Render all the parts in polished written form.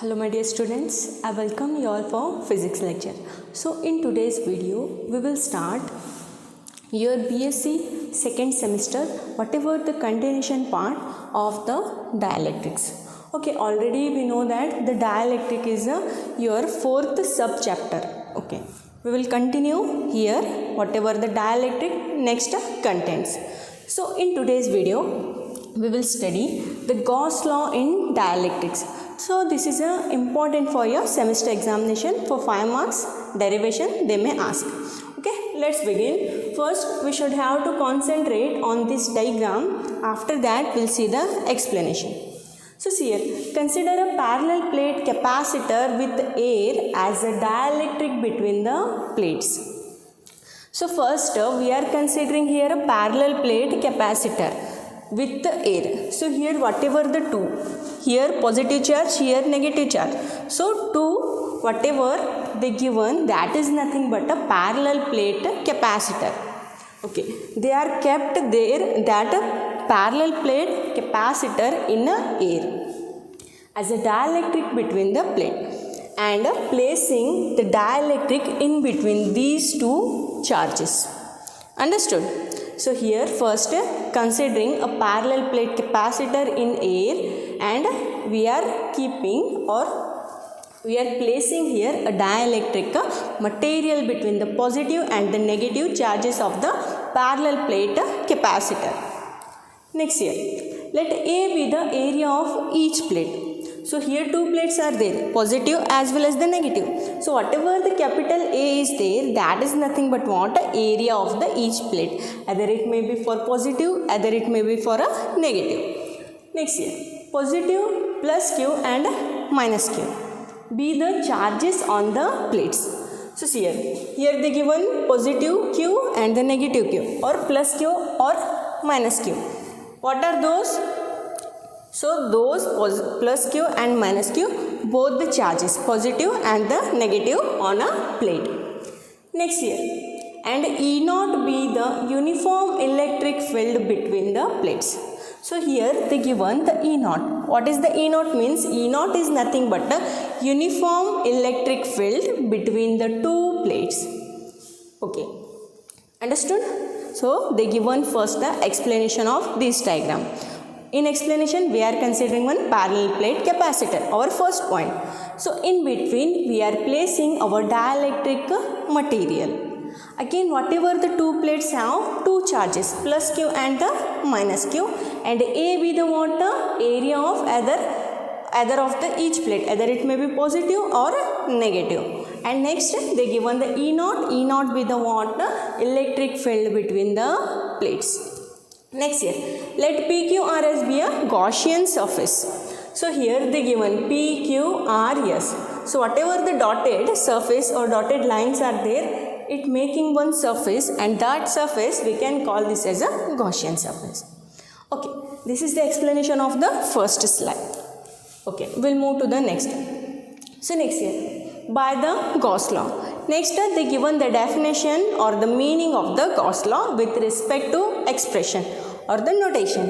Hello my dear students, I welcome you all for physics lecture. So in today's video, we will start your BSc second semester, whatever the continuation part of the dielectrics. Okay, already we know that the dielectric is your fourth sub-chapter. Okay, we will continue here whatever the dielectric next contains. So in today's video, we will study the Gauss law in dielectrics. So this is important for your semester examination. For 5 marks derivation they may ask. Okay, let's begin. First we should have to concentrate on this diagram. After that we'll see the explanation. So see here, consider a parallel plate capacitor with air as a dielectric between the plates. So first we are considering here a parallel plate capacitor with the air. So here whatever the two, here positive charge, here negative charge. So two whatever they given, that is nothing but a parallel plate capacitor. Okay, they are kept there, that parallel plate capacitor in air as a dielectric between the plate, and placing the dielectric in between these two charges. Understood? So here first considering a parallel plate capacitor in air, and we are keeping or we are placing here a dielectric material between the positive and the negative charges of the parallel plate capacitor. Next here, let A be the area of each plate. So here two plates are there, positive as well as the negative. So whatever the capital A is there, that is nothing but what? Area of the each plate. Either it may be for positive, either it may be for a negative. Next here, positive plus Q and minus Q be the charges on the plates. So see here they given positive Q and the negative Q, or plus Q or minus Q. What are those? So those plus Q and minus Q, both the charges, positive and the negative on a plate. Next here, and E naught be the uniform electric field between the plates. So here they given the E naught. What is the E naught means? E naught is nothing but a uniform electric field between the two plates. Okay, understood? So they given first the explanation of this diagram. In explanation, we are considering one parallel plate capacitor, our first point. So in between, we are placing our dielectric material. Again, whatever the two plates have two charges, plus Q and the minus Q, and A be the what? Area of either of the each plate, either it may be positive or negative. And next, they given the E naught be the what? Electric field between the plates. Next here, let PQRS be a Gaussian surface. So here they given PQRS. So whatever the dotted surface or dotted lines are there, it making one surface, and that surface we can call this as a Gaussian surface. Okay, this is the explanation of the first slide. Okay, we'll move to the next. So next here, by the Gauss law. Next, they given the definition or the meaning of the Gauss law with respect to expression or the notation.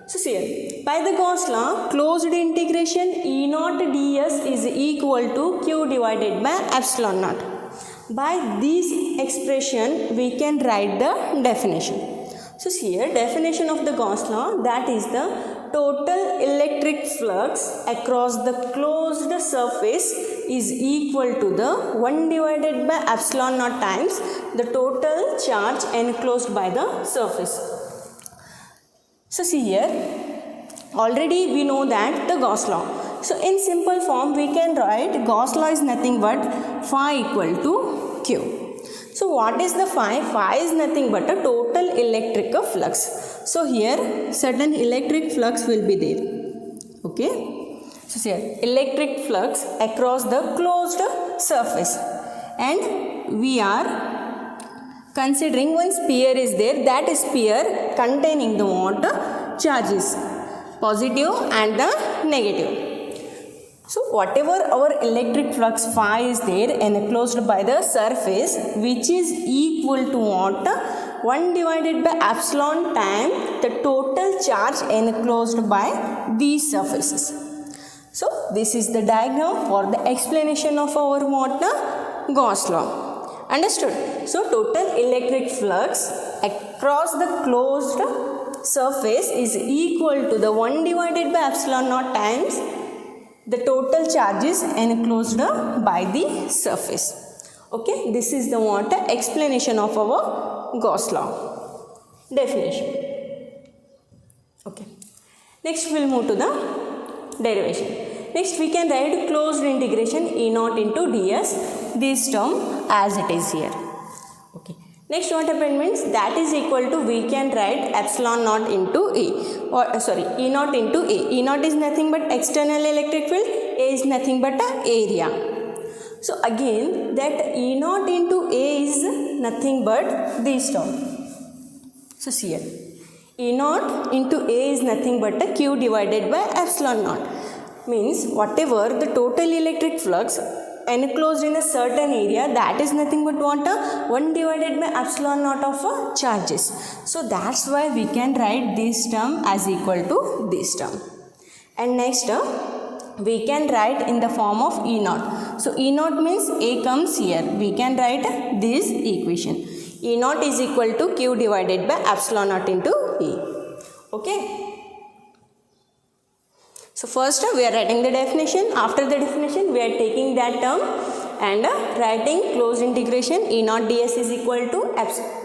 So see here, by the Gauss law, closed integration E naught ds is equal to Q divided by epsilon naught. By this expression, we can write the definition. So see here, definition of the Gauss law, that is the total electric flux across the closed surface is equal to the 1 divided by epsilon naught times the total charge enclosed by the surface. So see here, already we know that the Gauss law. So in simple form we can write Gauss law is nothing but phi equal to Q. So what is the phi? Phi is nothing but a total electric flux. So here certain electric flux will be there. Okay. So here electric flux across the closed surface, and we are considering one sphere is there, that sphere containing the what? Charges, positive and the negative. So whatever our electric flux phi is there enclosed by the surface, which is equal to what? 1 divided by epsilon time the total charge enclosed by these surfaces. So this is the diagram for the explanation of our what? Gauss law. Understood? So total electric flux across the closed surface is equal to the 1 divided by epsilon naught times the total charges enclosed by the surface. Okay, this is the what? Explanation of our Gauss law. Definition. Okay. Next we will move to the derivation. Next we can write closed integration E naught into ds, this term as it is here. Okay. Next what happened means that is equal to, we can write epsilon naught into E, or sorry, E naught into A. E naught is nothing but external electric field, A is nothing but a area. So again that E naught into A is nothing but this term. So see here, E naught into A is nothing but a Q divided by epsilon naught. Means whatever the total electric flux enclosed in a certain area, that is nothing but what? 1 divided by epsilon naught of charges. So that's why we can write this term as equal to this term. And next we can write in the form of E naught. So E naught means A comes here. We can write this equation. E naught is equal to Q divided by epsilon naught into E. Okay. So first we are writing the definition. After the definition we are taking that term and writing closed integration E naught ds is equal to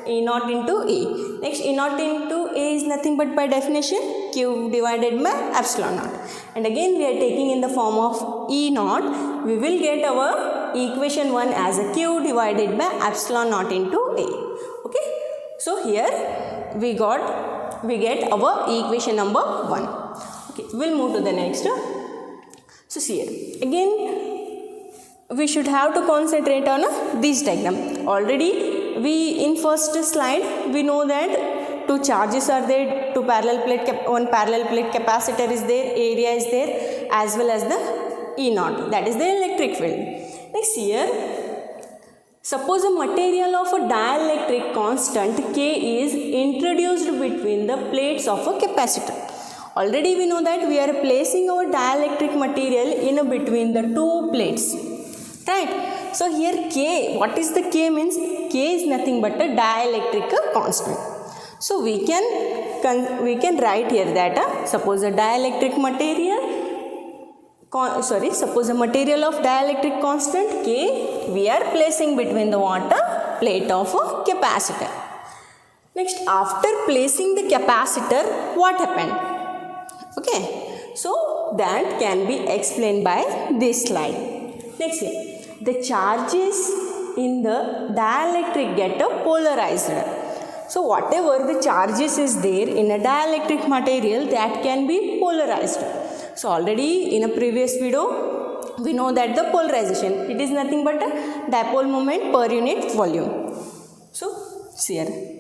E naught into A. Next E naught into A is nothing but by definition Q divided by epsilon naught. And again we are taking in the form of E naught. We will get our equation 1 as a Q divided by epsilon naught into A. Okay. So here we get our equation number 1. Okay, we'll move to the next. So see here, again we should have to concentrate on this diagram. Already we in first slide we know that two charges are there, two parallel plate, one parallel plate capacitor is there, area is there, as well as the E naught, that is the electric field. Next here, suppose a material of a dielectric constant K is introduced between the plates of a capacitor. Already we know that we are placing our dielectric material in between the two plates, right? So here K, what is the K means? K is nothing but a dielectric constant. So we can write here that suppose a dielectric material, suppose a material of dielectric constant K, we are placing between the water plate of a capacitor. Next, after placing the capacitor, what happened? Okay, so that can be explained by this slide. Next here, the charges in the dielectric get polarized. So whatever the charges is there in a dielectric material, that can be polarized. So already in a previous video we know that the polarization, it is nothing but a dipole moment per unit volume. So see here.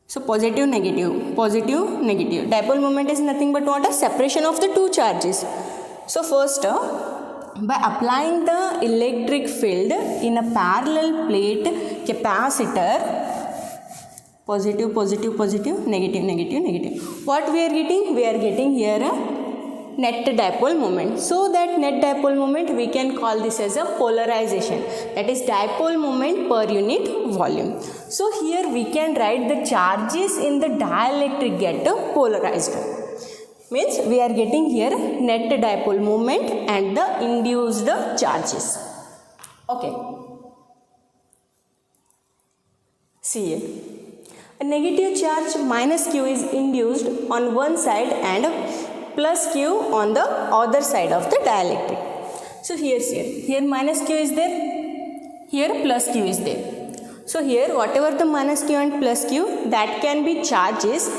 So positive, negative, dipole moment is nothing but what? A separation of the two charges. So first, by applying the electric field in a parallel plate capacitor, positive, negative. What we are getting? We are getting here a net dipole moment. So that net dipole moment we can call this as a polarization, that is dipole moment per unit volume. So here we can write the charges in the dielectric get polarized. Means we are getting here net dipole moment and the induced charges. Okay. See here. A negative charge minus Q is induced on one side and plus Q on the other side of the dielectric. So here minus Q is there, here plus Q is there. So here whatever the minus Q and plus Q, that can be charges,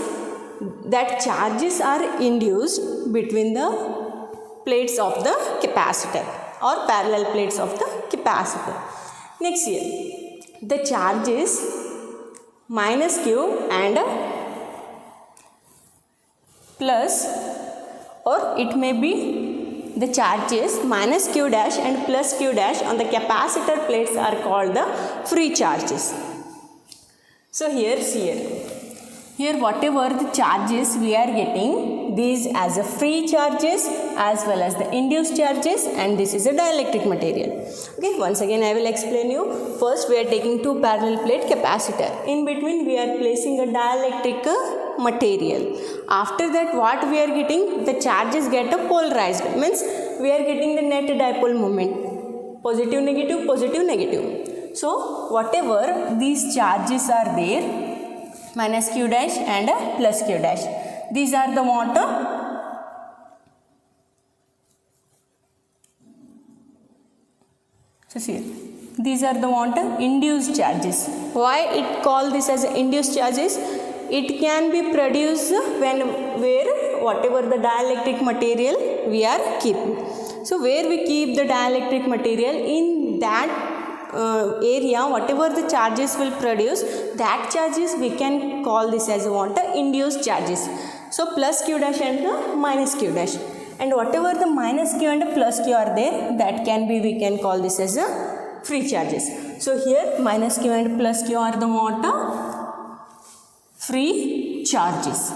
that charges are induced between the plates of the capacitor or parallel plates of the capacitor. Next here, the charges minus Q and plus, or it may be the charges minus Q dash and plus Q dash on the capacitor plates are called the free charges. So here, see here whatever the charges we are getting, these as a free charges as well as the induced charges, and this is a dielectric material. Okay, once again I will explain you. First we are taking two parallel plate capacitor. In between we are placing a dielectric material. After that what we are getting? The charges get a polarized. Means we are getting the net dipole moment. Positive, negative, positive, negative. So whatever these charges are there, minus q dash and plus q dash, these are the what? So see, these are the what? Induced charges. Why it called this as induced charges? It can be produced where whatever the dielectric material we are keeping. So where we keep the dielectric material, in that area whatever the charges will produce, that charges we can call this as what? Induced charges. So plus q dash and the minus q dash, and whatever the minus q and plus q are there, that can be, we can call this as a free charges. So here minus q and plus q are the what? Free charges.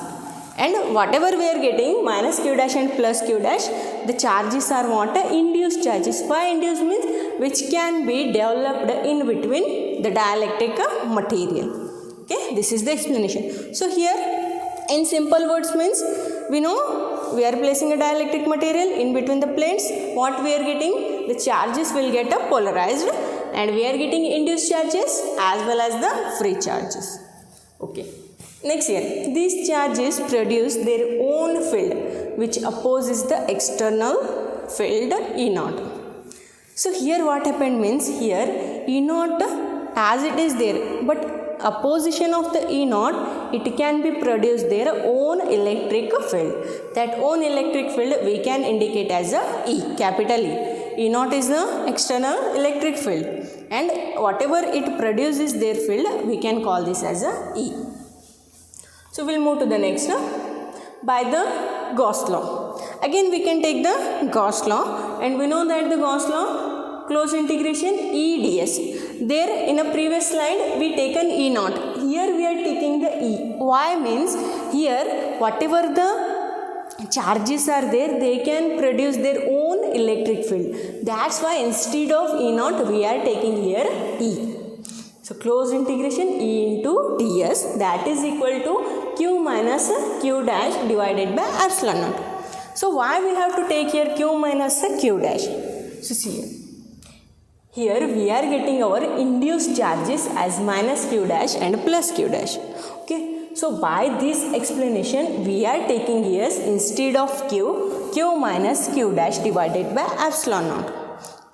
And whatever we are getting, minus q dash and plus q dash, the charges are what? Induced charges. Why induced? Means which can be developed in between the dielectric material. Okay, this is the explanation. So here in simple words means, we know we are placing a dielectric material in between the plates. What we are getting? The charges will get a polarized, and we are getting induced charges as well as the free charges. Okay. Next here, these charges produce their own field which opposes the external field E naught. So here what happened means, here E naught as it is there, but opposition of the E naught, it can be produced their own electric field. That own electric field we can indicate as a E, capital E. E naught is the external electric field, and whatever it produces their field, we can call this as a E. So we'll move to the next by the Gauss law. Again we can take the Gauss law, and we know that the Gauss law, closed integration E ds. There in a previous slide we taken E naught. Here we are taking the E. Why? Means here whatever the charges are there, they can produce their own electric field. That's why instead of E naught we are taking here E. So closed integration E into ds, that is equal to q minus q dash divided by epsilon naught. So why we have to take here q minus q dash? So see here we are getting our induced charges as minus q dash and plus q dash. Okay. So by this explanation we are taking here instead of q minus q dash divided by epsilon naught.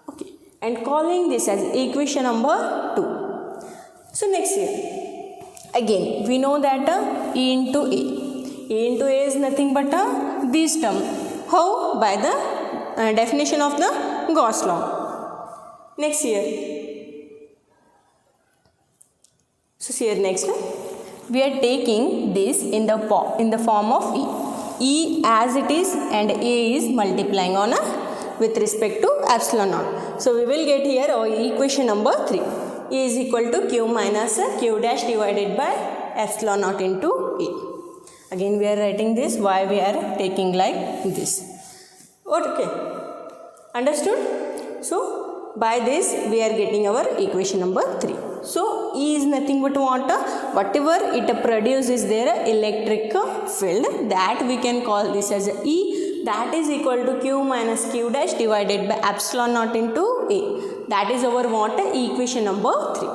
Okay. And calling this as equation number 2. So next here, again we know that E into A. E into A is nothing but this term. How? By the definition of the Gauss law. Next here. So here next, we are taking this in the form of E. E as it is, and A is multiplying on with respect to epsilon naught. So we will get here our equation number 3. E is equal to q minus q dash divided by epsilon naught into A. Again we are writing this, why we are taking like this. Okay, understood? So by this we are getting our equation number 3. So E is nothing but what? Whatever it produces their electric field, that we can call this as E. That is equal to q minus q dash divided by epsilon naught into A. That is our what? Equation number 3.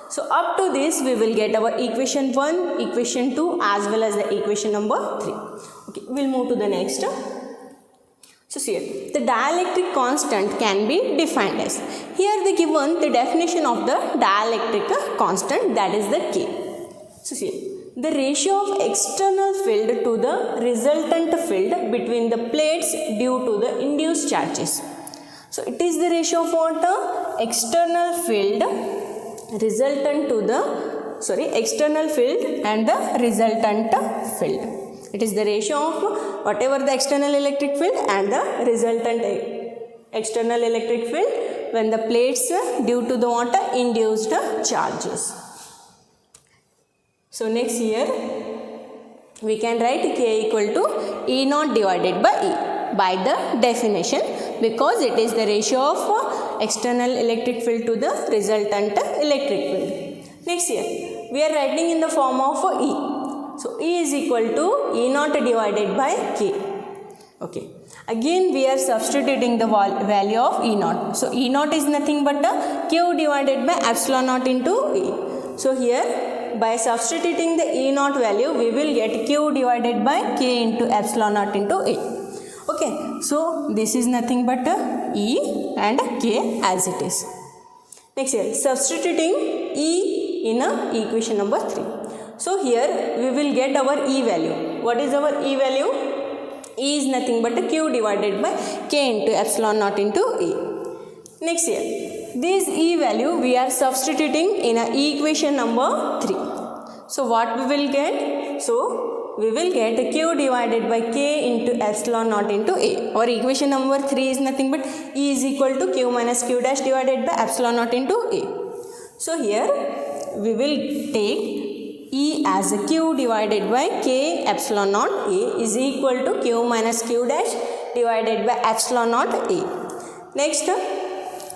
So up to this we will get our equation 1, equation 2 as well as the equation number 3. Okay, we'll move to the next. So see, the dielectric constant can be defined as, here they given the definition of the dielectric constant, that is the K. So see, the ratio of external field to the resultant field between the plates due to the induced charges. So it is the ratio of what? External field resultant to the, external field and the resultant field. It is the ratio of whatever the external electric field and the resultant external electric field when the plates due to the what? Induced charges. So next here we can write K equal to E naught divided by E by the definition, because it is the ratio of external electric field to the resultant electric field. Next here, we are writing in the form of E. So, E is equal to E naught divided by K. Okay. Again, we are substituting the value of E naught. So, E naught is nothing but Q divided by epsilon naught into E. So, here by substituting the E naught value, we will get Q divided by K into epsilon naught into E. Okay. So, this is nothing but E and K as it is. Next here, substituting E in equation number 3. So, here we will get our E value. What is our E value? E is nothing but Q divided by K into epsilon naught into E. Next here, this E value we are substituting in equation number 3. So, what we will get? So, we will get Q divided by K into epsilon naught into A. Our equation number 3 is nothing but E is equal to Q minus Q dash divided by epsilon naught into A. So, here we will take E as a Q divided by K epsilon naught A is equal to Q minus Q dash divided by epsilon naught A. Next,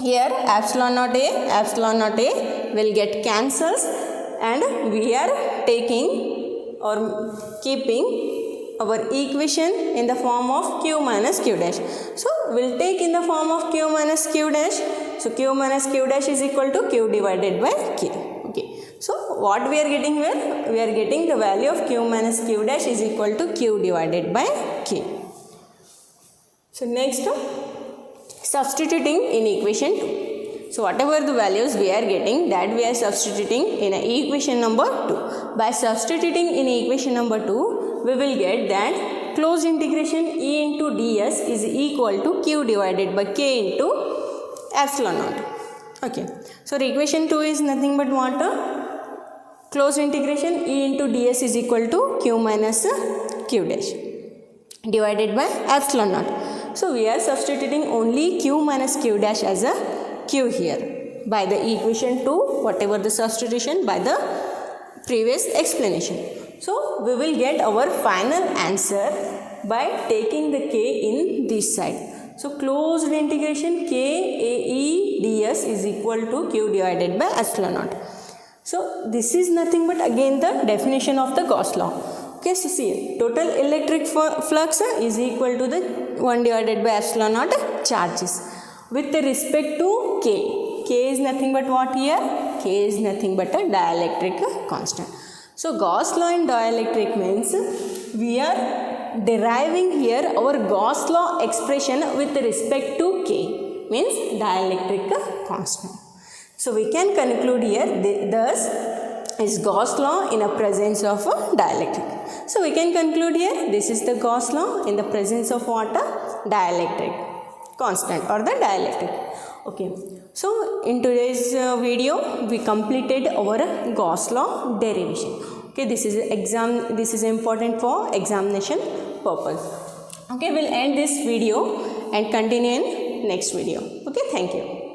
here epsilon naught A will get cancels, and we are taking or keeping our equation in the form of Q minus Q dash. So, we will take in the form of Q minus Q dash. So, Q minus Q dash is equal to Q divided by K. Okay. So, what we are getting here? We are getting the value of Q minus Q dash is equal to Q divided by K. So, next, substituting in equation 2. So, whatever the values we are getting, that we are substituting in equation number 2. By substituting in equation number 2, we will get that closed integration E into ds is equal to Q divided by K into epsilon naught. Okay. So, equation 2 is nothing but what? Closed integration E into ds is equal to Q minus Q dash divided by epsilon naught. So, we are substituting only Q minus Q dash as a Q here by the equation 2, whatever the substitution by the previous explanation. So, we will get our final answer by taking the K in this side. So, closed integration K A E ds is equal to Q divided by epsilon naught. So, this is nothing but again the definition of the Gauss law. Okay, so see, total electric flux is equal to the 1 divided by epsilon naught charges with respect to K. K is nothing but what here? K is nothing but a dielectric constant. So, Gauss law in dielectric means we are deriving here our Gauss law expression with respect to K, means dielectric constant. So, we can conclude here thus is Gauss law in a presence of a dielectric. So, we can conclude here this is the Gauss law in the presence of what? A dielectric constant or the dielectric. Okay. So, in today's video we completed our Gauss law derivation. Okay, this is important for examination purpose. Okay, we'll end this video and continue in next video. Okay, thank you.